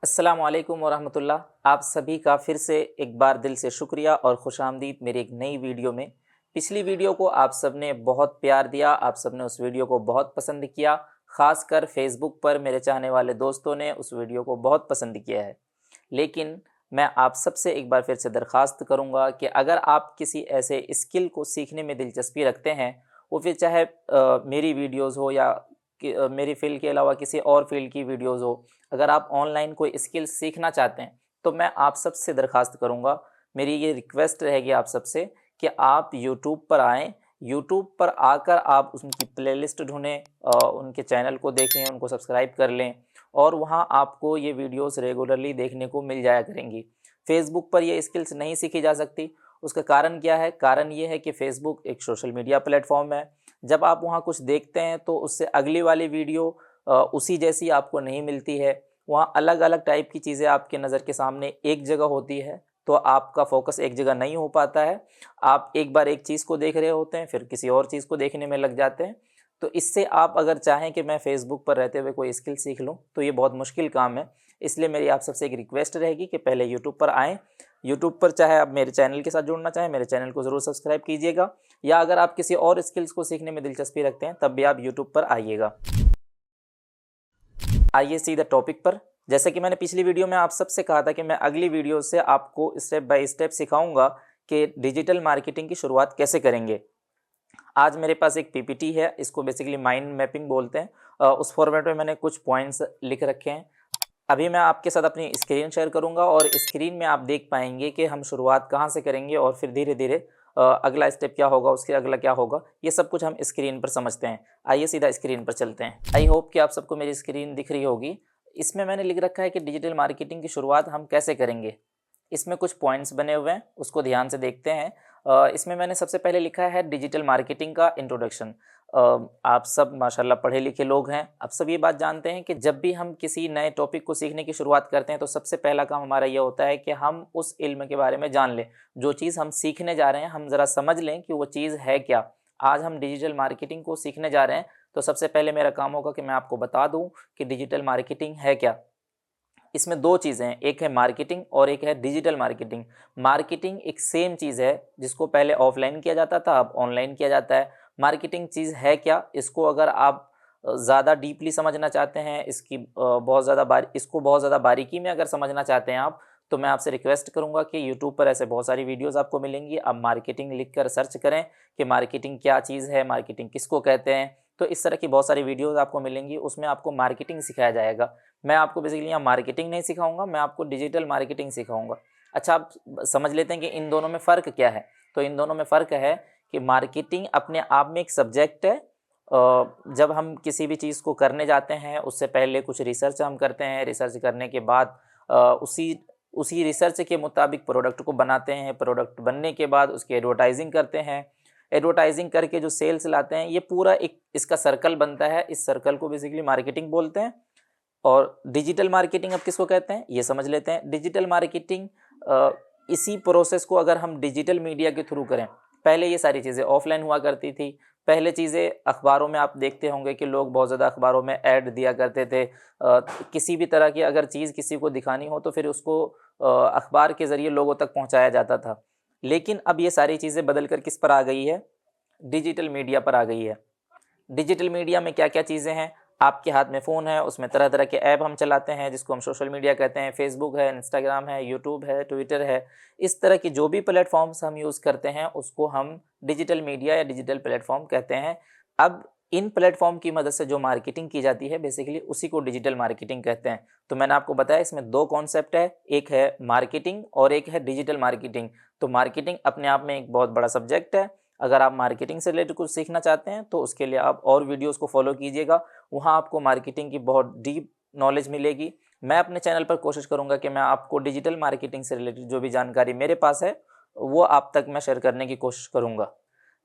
अस्सलामुअलैकुम वरहमतुल्लाह। आप सभी का फिर से एक बार दिल से शुक्रिया और खुशामदीद मेरी एक नई वीडियो में। पिछली वीडियो को आप सबने बहुत प्यार दिया, आप सबने उस वीडियो को बहुत पसंद किया। ख़ासकर फेसबुक पर मेरे चाहने वाले दोस्तों ने उस वीडियो को बहुत पसंद किया है। लेकिन मैं आप सबसे एक बार फिर से दरख्वास्त करूंगा कि अगर आप किसी ऐसे स्किल को सीखने में दिलचस्पी रखते हैं, वो फिर चाहे मेरी वीडियोज़ हो या मेरी फ़ील्ड के अलावा किसी और फ़ील्ड की वीडियोज़ हो, अगर आप ऑनलाइन कोई स्किल सीखना चाहते हैं तो मैं आप सबसे दरख्वास्त करूंगा, मेरी ये रिक्वेस्ट रहेगी आप सबसे कि आप यूट्यूब पर आएँ। यूट्यूब पर आकर आप उनकी प्लेलिस्ट ढूँढें, उनके चैनल को देखें, उनको सब्सक्राइब कर लें और वहाँ आपको ये वीडियोस रेगुलरली देखने को मिल जाया करेंगी। फ़ेसबुक पर ये स्किल्स नहीं सीखी जा सकती। उसका कारण क्या है? कारण ये है कि फ़ेसबुक एक सोशल मीडिया प्लेटफ़ॉर्म है। जब आप वहाँ कुछ देखते हैं तो उससे अगली वाली वीडियो उसी जैसी आपको नहीं मिलती है। वहाँ अलग-अलग टाइप की चीज़ें आपके नज़र के सामने एक जगह होती है, तो आपका फ़ोकस एक जगह नहीं हो पाता है। आप एक बार एक चीज़ को देख रहे होते हैं, फिर किसी और चीज़ को देखने में लग जाते हैं। तो इससे आप अगर चाहें कि मैं फ़ेसबुक पर रहते हुए कोई स्किल सीख लूँ, तो ये बहुत मुश्किल काम है। इसलिए मेरी आप सबसे एक रिक्वेस्ट रहेगी कि पहले यूट्यूब पर आएँ। यूट्यूब पर चाहे आप मेरे चैनल के साथ जुड़ना चाहें, मेरे चैनल को ज़रूर सब्सक्राइब कीजिएगा, या अगर आप किसी और स्किल्स को सीखने में दिलचस्पी रखते हैं, तब भी आप यूट्यूब पर आइएगा। आइए सीधा टॉपिक पर। जैसे कि मैंने पिछली वीडियो में आप सबसे कहा था कि मैं अगली वीडियो से आपको स्टेप बाय स्टेप सिखाऊंगा कि डिजिटल मार्केटिंग की शुरुआत कैसे करेंगे। आज मेरे पास एक पीपीटी है, इसको बेसिकली माइंड मैपिंग बोलते हैं। उस फॉर्मेट में मैंने कुछ पॉइंट्स लिख रखे हैं। अभी मैं आपके साथ अपनी स्क्रीन शेयर करूंगा और स्क्रीन में आप देख पाएंगे कि हम शुरुआत कहाँ से करेंगे और फिर धीरे धीरे अगला स्टेप क्या होगा, उसके अगला क्या होगा, ये सब कुछ हम स्क्रीन पर समझते हैं। आइए सीधा स्क्रीन पर चलते हैं। आई होप कि आप सबको मेरी स्क्रीन दिख रही होगी। इसमें मैंने लिख रखा है कि डिजिटल मार्केटिंग की शुरुआत हम कैसे करेंगे। इसमें कुछ पॉइंट्स बने हुए हैं, उसको ध्यान से देखते हैं। इसमें मैंने सबसे पहले लिखा है डिजिटल मार्केटिंग का इंट्रोडक्शन। आप सब माशाल्लाह पढ़े लिखे लोग हैं, आप सब ये बात जानते हैं कि जब भी हम किसी नए टॉपिक को सीखने की शुरुआत करते हैं तो सबसे पहला काम हमारा ये होता है कि हम उस इल्म के बारे में जान लें। जो चीज़ हम सीखने जा रहे हैं हम ज़रा समझ लें कि वो चीज़ है क्या। आज हम डिजिटल मार्केटिंग को सीखने जा रहे हैं, तो सबसे पहले मेरा काम होगा कि मैं आपको बता दूं कि डिजिटल मार्केटिंग है क्या। इसमें दो चीज़ें हैं, एक है मार्केटिंग और एक है डिजिटल मार्केटिंग। मार्केटिंग एक सेम चीज़ है, जिसको पहले ऑफलाइन किया जाता था, अब ऑनलाइन किया जाता है। मार्केटिंग चीज़ है क्या, इसको अगर आप ज़्यादा डीपली समझना चाहते हैं, इसको बहुत ज़्यादा बारीकी में अगर समझना चाहते हैं आप, तो मैं आपसे रिक्वेस्ट करूंगा कि यूट्यूब पर ऐसे बहुत सारी वीडियोस आपको मिलेंगी। आप मार्केटिंग लिख कर सर्च करें कि मार्केटिंग क्या चीज़ है, मार्केटिंग किसको कहते हैं, तो इस तरह की बहुत सारी वीडियोस आपको मिलेंगी, उसमें आपको मार्केटिंग सिखाया जाएगा। मैं आपको बेसिकली यहाँ मार्केटिंग नहीं सिखाऊंगा, मैं आपको डिजिटल मार्केटिंग सिखाऊंगा। अच्छा, आप समझ लेते हैं कि इन दोनों में फ़र्क क्या है। तो इन दोनों में फ़र्क है कि मार्केटिंग अपने आप में एक सब्जेक्ट है। जब हम किसी भी चीज़ को करने जाते हैं उससे पहले कुछ रिसर्च हम करते हैं, रिसर्च करने के बाद उसी उसी रिसर्च के मुताबिक प्रोडक्ट को बनाते हैं, प्रोडक्ट बनने के बाद उसकी एडवर्टाइजिंग करते हैं, एडवर्टाइजिंग करके जो सेल्स लाते हैं, ये पूरा एक इसका सर्कल बनता है। इस सर्कल को बेसिकली मार्केटिंग बोलते हैं। और डिजिटल मार्केटिंग अब किसको कहते हैं ये समझ लेते हैं। डिजिटल मार्केटिंग इसी प्रोसेस को अगर हम डिजिटल मीडिया के थ्रू करें, पहले ये सारी चीज़ें ऑफलाइन हुआ करती थी। पहले चीज़ें अखबारों में आप देखते होंगे कि लोग बहुत ज़्यादा अखबारों में ऐड दिया करते थे। किसी भी तरह की अगर चीज़ किसी को दिखानी हो तो फिर उसको अखबार के ज़रिए लोगों तक पहुंचाया जाता था। लेकिन अब ये सारी चीज़ें बदल कर किस पर आ गई है, डिजिटल मीडिया पर आ गई है। डिजिटल मीडिया में क्या क्या चीज़ें हैं, आपके हाथ में फ़ोन है, उसमें तरह तरह के ऐप हम चलाते हैं जिसको हम सोशल मीडिया कहते हैं। फेसबुक है, इंस्टाग्राम है, यूट्यूब है, ट्विटर है। इस तरह की जो भी प्लेटफॉर्म्स हम यूज़ करते हैं उसको हम डिजिटल मीडिया या डिजिटल प्लेटफॉर्म कहते हैं। अब इन प्लेटफॉर्म की मदद से जो मार्केटिंग की जाती है बेसिकली उसी को डिजिटल मार्केटिंग कहते हैं। तो मैंने आपको बताया इसमें दो कॉन्सेप्ट है, एक है मार्केटिंग और एक है डिजिटल मार्केटिंग। तो मार्केटिंग अपने आप में एक बहुत बड़ा सब्जेक्ट है। अगर आप मार्केटिंग से रिलेटेड कुछ सीखना चाहते हैं तो उसके लिए आप और वीडियोस को फॉलो कीजिएगा, वहाँ आपको मार्केटिंग की बहुत डीप नॉलेज मिलेगी। मैं अपने चैनल पर कोशिश करूँगा कि मैं आपको डिजिटल मार्केटिंग से रिलेटेड जो भी जानकारी मेरे पास है वो आप तक मैं शेयर करने की कोशिश करूँगा।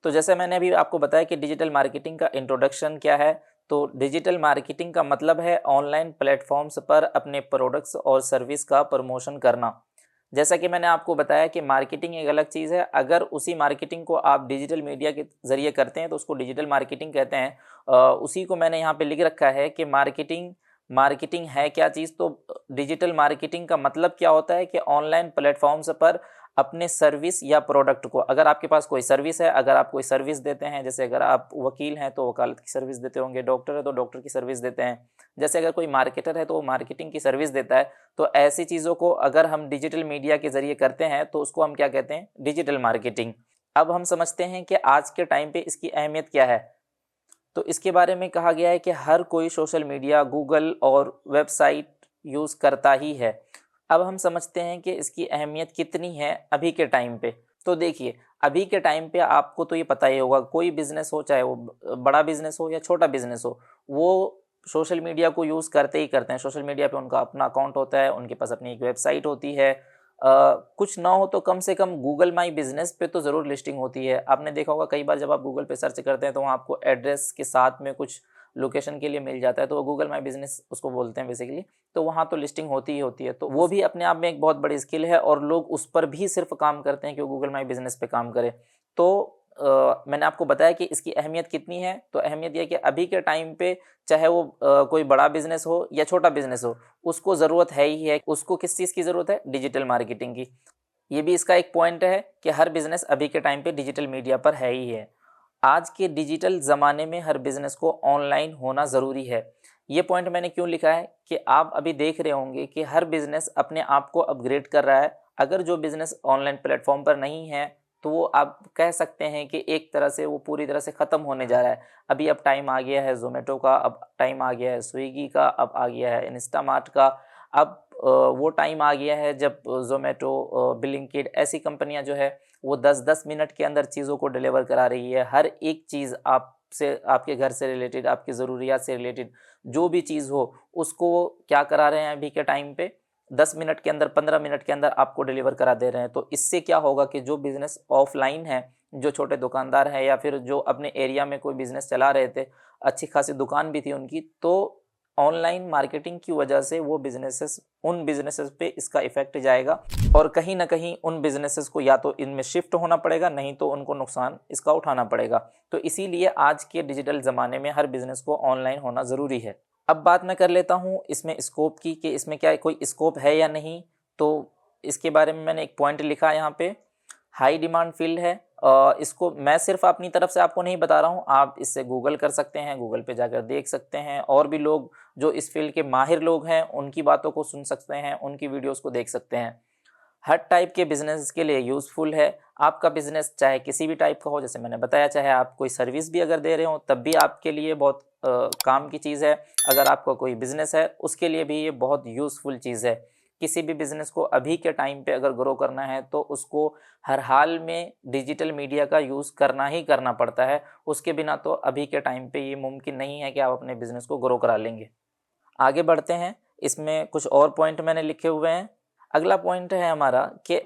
तो जैसे मैंने अभी आपको बताया कि डिजिटल मार्केटिंग का इंट्रोडक्शन क्या है, तो डिजिटल मार्केटिंग का मतलब है ऑनलाइन प्लेटफॉर्म्स पर अपने प्रोडक्ट्स और सर्विस का प्रमोशन करना। जैसा कि मैंने आपको बताया कि मार्केटिंग एक अलग चीज़ है, अगर उसी मार्केटिंग को आप डिजिटल मीडिया के ज़रिए करते हैं तो उसको डिजिटल मार्केटिंग कहते हैं। उसी को मैंने यहाँ पे लिख रखा है कि मार्केटिंग मार्केटिंग है क्या चीज़, तो डिजिटल मार्केटिंग का मतलब क्या होता है कि ऑनलाइन प्लेटफॉर्म्स पर अपने सर्विस या प्रोडक्ट को, अगर आपके पास कोई सर्विस है, अगर आप कोई सर्विस देते हैं, जैसे अगर आप वकील हैं तो वकालत की सर्विस देते होंगे, डॉक्टर है तो डॉक्टर की सर्विस देते हैं, जैसे अगर कोई मार्केटर है तो वो मार्केटिंग की सर्विस देता है, तो ऐसी चीज़ों को अगर हम डिजिटल मीडिया के जरिए करते हैं तो उसको हम क्या कहते हैं, डिजिटल मार्केटिंग। अब हम समझते हैं कि आज के टाइम पे इसकी अहमियत क्या है। तो इसके बारे में कहा गया है कि हर कोई सोशल मीडिया, गूगल और वेबसाइट यूज़ करता ही है। अब हम समझते हैं कि इसकी अहमियत कितनी है अभी के टाइम पे। तो देखिए, अभी के टाइम पे आपको तो ये पता ही होगा, कोई बिज़नेस हो, चाहे वो बड़ा बिज़नेस हो या छोटा बिज़नेस हो, वो सोशल मीडिया को यूज़ करते ही करते हैं। सोशल मीडिया पे उनका अपना अकाउंट होता है, उनके पास अपनी एक वेबसाइट होती है। कुछ ना हो तो कम से कम गूगल माई बिज़नेस पे तो ज़रूर लिस्टिंग होती है। आपने देखा होगा कई बार जब आप गूगल पे सर्च करते हैं तो वहाँ आपको एड्रेस के साथ में कुछ लोकेशन के लिए मिल जाता है, तो वो गूगल माई बिज़नेस उसको बोलते हैं बेसिकली। तो वहाँ तो लिस्टिंग होती ही होती है, तो वो भी अपने आप में एक बहुत बड़ी स्किल है और लोग उस पर भी सिर्फ काम करते हैं कि वो गूगल माई बिज़नेस पे काम करे। तो मैंने आपको बताया कि इसकी अहमियत कितनी है, तो अहमियत ये है कि अभी के टाइम पे चाहे वो कोई बड़ा बिज़नेस हो या छोटा बिज़नेस हो, उसको ज़रूरत है ही है। उसको किस चीज़ की ज़रूरत है? डिजिटल मार्केटिंग की। ये भी इसका एक पॉइंट है कि हर बिज़नेस अभी के टाइम पे डिजिटल मीडिया पर है ही है। आज के डिजिटल ज़माने में हर बिज़नेस को ऑनलाइन होना ज़रूरी है। ये पॉइंट मैंने क्यों लिखा है कि आप अभी देख रहे होंगे कि हर बिज़नेस अपने आप को अपग्रेड कर रहा है। अगर जो बिज़नेस ऑनलाइन प्लेटफ़ॉर्म पर नहीं है, तो वो आप कह सकते हैं कि एक तरह से वो पूरी तरह से ख़त्म होने जा रहा है। अभी अब टाइम आ गया है ज़ोमैटो का, अब टाइम आ गया है स्विगी का, अब आ गया है इंस्टामार्ट का। अब वो टाइम आ गया है जब ज़ोमैटो, ब्लिंकिट ऐसी कंपनियां जो है वो 10-10 मिनट के अंदर चीज़ों को डिलीवर करा रही है। हर एक चीज़ आपसे, आपके घर से रिलेटेड, आपकी ज़रूरियात से रिलेटेड जो भी चीज़ हो, उसको क्या करा रहे हैं अभी के टाइम पे, 10 मिनट के अंदर, 15 मिनट के अंदर आपको डिलीवर करा दे रहे हैं। तो इससे क्या होगा कि जो बिज़नेस ऑफलाइन है, जो छोटे दुकानदार हैं या फिर जो अपने एरिया में कोई बिज़नेस चला रहे थे, अच्छी खासी दुकान भी थी उनकी, तो ऑनलाइन मार्केटिंग की वजह से वो बिजनेसेस, उन बिजनेसेस पे इसका इफेक्ट जाएगा और कहीं ना कहीं उन बिजनेसेस को या तो इनमें शिफ्ट होना पड़ेगा, नहीं तो उनको नुकसान इसका उठाना पड़ेगा। तो इसीलिए आज के डिजिटल ज़माने में हर बिजनेस को ऑनलाइन होना ज़रूरी है। अब बात मैं कर लेता हूँ इसमें स्कोप की, कि इसमें क्या कोई स्कोप है या नहीं। तो इसके बारे में मैंने एक पॉइंट लिखा है यहाँ पे, हाई डिमांड फील्ड है। इसको मैं सिर्फ अपनी तरफ से आपको नहीं बता रहा हूँ, आप इससे गूगल कर सकते हैं, गूगल पे जाकर देख सकते हैं, और भी लोग जो इस फील्ड के माहिर लोग हैं उनकी बातों को सुन सकते हैं, उनकी वीडियोस को देख सकते हैं। हर टाइप के बिजनेस के लिए यूज़फुल है। आपका बिजनेस चाहे किसी भी टाइप का हो, जैसे मैंने बताया, चाहे आप कोई सर्विस भी अगर दे रहे हो तब भी आपके लिए बहुत काम की चीज़ है। अगर आपका कोई बिजनेस है उसके लिए भी ये बहुत यूज़फुल चीज़ है। किसी भी बिजनेस को अभी के टाइम पे अगर ग्रो करना है तो उसको हर हाल में डिजिटल मीडिया का यूज़ करना ही करना पड़ता है। उसके बिना तो अभी के टाइम पे ये मुमकिन नहीं है कि आप अपने बिजनेस को ग्रो करा लेंगे। आगे बढ़ते हैं, इसमें कुछ और पॉइंट मैंने लिखे हुए हैं। अगला पॉइंट है हमारा कि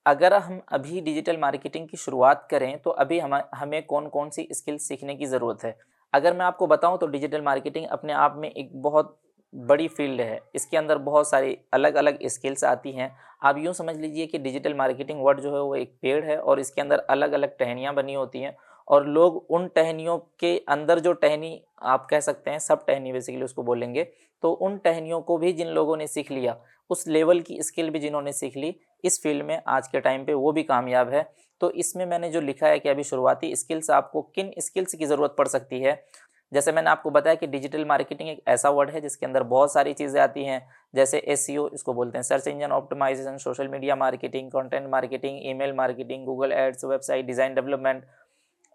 अगर हम अभी डिजिटल मार्केटिंग की शुरुआत करें तो अभी हमें कौन कौन सी स्किल सीखने की ज़रूरत है। अगर मैं आपको बताऊं तो डिजिटल मार्केटिंग अपने आप में एक बहुत बड़ी फील्ड है। इसके अंदर बहुत सारी अलग अलग स्किल्स आती हैं। आप यूँ समझ लीजिए कि डिजिटल मार्केटिंग वर्ड जो है वो एक पेड़ है और इसके अंदर अलग अलग टहनियाँ बनी होती हैं, और लोग उन टहनियों के अंदर जो टहनी, आप कह सकते हैं सब टहनी बेसिकली उसको बोलेंगे, तो उन टहनियों को भी जिन लोगों ने सीख लिया, उस लेवल की स्किल भी जिन्होंने सीख ली इस फील्ड में आज के टाइम पे, वो भी कामयाब है। तो इसमें मैंने जो लिखा है कि अभी शुरुआती स्किल्स, आपको किन स्किल्स की ज़रूरत पड़ सकती है। जैसे मैंने आपको बताया कि डिजिटल मार्केटिंग एक ऐसा वर्ड है जिसके अंदर बहुत सारी चीज़ें आती हैं, जैसे एसईओ इसको बोलते हैं, search engine optimisation, social media marketing, content marketing, email marketing, Google ads, website design development,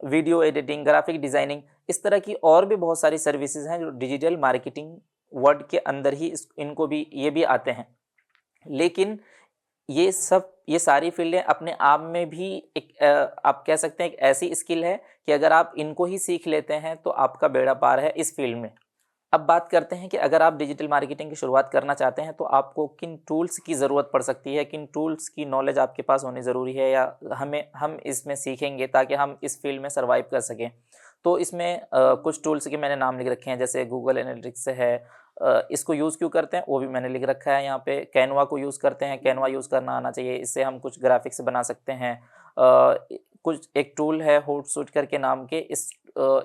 video editing, graphic designing. इस तरह की और भी बहुत सारी सर्विसेज हैं जो डिजिटल मार्केटिंग वर्ड के अंदर ही इनको भी, ये भी आते हैं। लेकिन ये सारी फील्डें अपने आप में भी एक आप कह सकते हैं एक ऐसी स्किल है कि अगर आप इनको ही सीख लेते हैं तो आपका बेड़ा पार है इस फील्ड में। अब बात करते हैं कि अगर आप डिजिटल मार्केटिंग की शुरुआत करना चाहते हैं तो आपको किन टूल्स की ज़रूरत पड़ सकती है, किन टूल्स की नॉलेज आपके पास होनी ज़रूरी है, या हम इसमें सीखेंगे ताकि हम इस फील्ड में सर्वाइव कर सकें। तो इसमें कुछ टूल्स के मैंने नाम लिख रखे हैं, जैसे गूगल एनालिटिक्स है। इसको यूज़ क्यों करते हैं वो भी मैंने लिख रखा है यहाँ पे। कैनवा को यूज़ करते हैं, कैनवा यूज़ करना आना चाहिए, इससे हम कुछ ग्राफिक्स बना सकते हैं। कुछ एक टूल है होटसूट करके नाम के, इस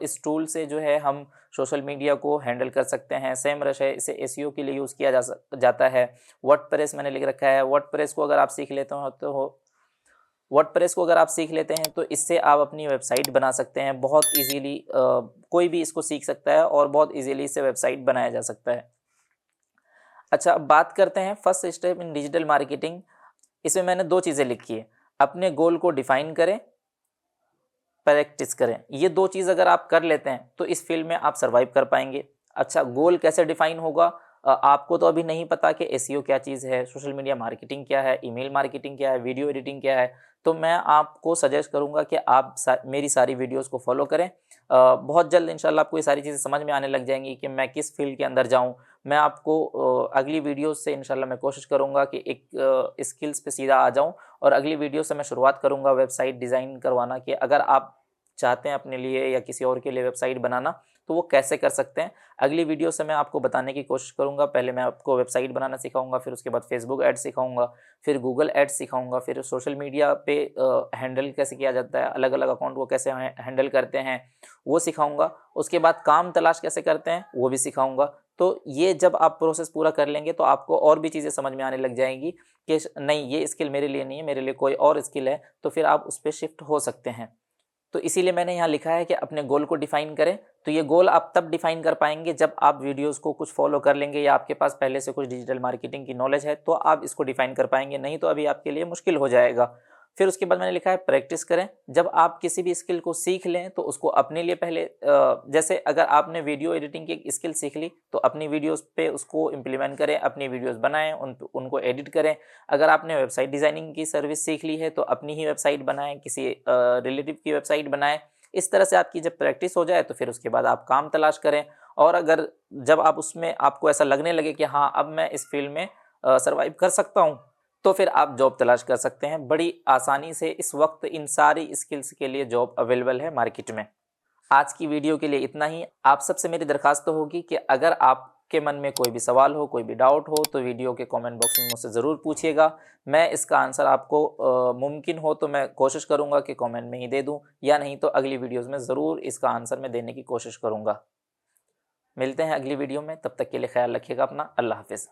इस टूल से जो है हम सोशल मीडिया को हैंडल कर सकते हैं। सेमरश है, इसे एसईओ के लिए यूज़ किया जाता है। वर्डप्रेस मैंने लिख रखा है। वर्डप्रेस को अगर आप सीख लेते हो तो वर्डप्रेस को अगर आप सीख लेते हैं तो इससे आप अपनी वेबसाइट बना सकते हैं बहुत इजीली। कोई भी इसको सीख सकता है और बहुत इजीली इससे वेबसाइट बनाया जा सकता है। अच्छा, अब बात करते हैं first step in digital marketing. इसमें मैंने 2 चीज़ें लिखी है। अपने गोल को डिफाइन करें, प्रैक्टिस करें। ये 2 चीज़ अगर आप कर लेते हैं तो इस फील्ड में आप सर्वाइव कर पाएंगे। अच्छा, गोल कैसे डिफाइन होगा? आपको तो अभी नहीं पता कि एसईओ क्या चीज़ है, सोशल मीडिया मार्केटिंग क्या है, ईमेल मार्केटिंग क्या है, वीडियो एडिटिंग क्या है। तो मैं आपको सजेस्ट करूंगा कि आप मेरी सारी वीडियोस को फॉलो करें। बहुत जल्द इंशाल्लाह आपको ये सारी चीज़ें समझ में आने लग जाएंगी कि मैं किस फील्ड के अंदर जाऊं। मैं आपको अगली वीडियोस से इंशाल्लाह मैं कोशिश करूंगा कि एक स्किल्स पे सीधा आ जाऊं, और अगली वीडियो से मैं शुरुआत करूंगा वेबसाइट डिज़ाइन करवाना, कि अगर आप चाहते हैं अपने लिए या किसी और के लिए वेबसाइट बनाना तो वो कैसे कर सकते हैं। अगली वीडियो से मैं आपको बताने की कोशिश करूंगा। पहले मैं आपको वेबसाइट बनाना सिखाऊंगा, फिर उसके बाद फेसबुक एड्स सिखाऊंगा, फिर गूगल एड्स सिखाऊंगा, फिर सोशल मीडिया पे हैंडल कैसे किया जाता है, अलग अलग अकाउंट को कैसे हैंडल करते हैं वो सिखाऊंगा। उसके बाद काम तलाश कैसे करते हैं वो भी सिखाऊंगा। तो ये जब आप प्रोसेस पूरा कर लेंगे तो आपको और भी चीज़ें समझ में आने लग जाएंगी कि नहीं, ये स्किल मेरे लिए नहीं है, मेरे लिए कोई और स्किल है, तो फिर आप उस पर शिफ्ट हो सकते हैं। तो इसीलिए मैंने यहाँ लिखा है कि अपने गोल को डिफाइन करें। तो ये गोल आप तब डिफाइन कर पाएंगे जब आप वीडियोस को कुछ फॉलो कर लेंगे, या आपके पास पहले से कुछ डिजिटल मार्केटिंग की नॉलेज है तो आप इसको डिफाइन कर पाएंगे, नहीं तो अभी आपके लिए मुश्किल हो जाएगा। फिर उसके बाद मैंने लिखा है प्रैक्टिस करें। जब आप किसी भी स्किल को सीख लें तो उसको अपने लिए पहले जैसे अगर आपने वीडियो एडिटिंग की स्किल सीख ली तो अपनी वीडियोस पे उसको इम्प्लीमेंट करें, अपनी वीडियोस बनाएं, उनको एडिट करें। अगर आपने वेबसाइट डिज़ाइनिंग की सर्विस सीख ली है तो अपनी ही वेबसाइट बनाएं, किसी रिलेटिव की वेबसाइट बनाएं। इस तरह से आपकी जब प्रैक्टिस हो जाए तो फिर उसके बाद आप काम तलाश करें। और अगर जब आप उसमें आपको ऐसा लगने लगे कि हाँ, अब मैं इस फील्ड में सर्वाइव कर सकता हूँ, तो फिर आप जॉब तलाश कर सकते हैं बड़ी आसानी से। इस वक्त इन सारी स्किल्स के लिए जॉब अवेलेबल है मार्केट में। आज की वीडियो के लिए इतना ही। आप सबसे मेरी दरखास्त तो होगी कि अगर आपके मन में कोई भी सवाल हो, कोई भी डाउट हो, तो वीडियो के कमेंट बॉक्स में मुझसे ज़रूर पूछिएगा। मैं इसका आंसर आपको मुमकिन हो तो मैं कोशिश करूँगा कि कमेंट में ही दे दूँ, या नहीं तो अगली वीडियोज़ में ज़रूर इसका आंसर मैं देने की कोशिश करूँगा। मिलते हैं अगली वीडियो में, तब तक के लिए ख्याल रखिएगा अपना। अल्लाह हाफिज़।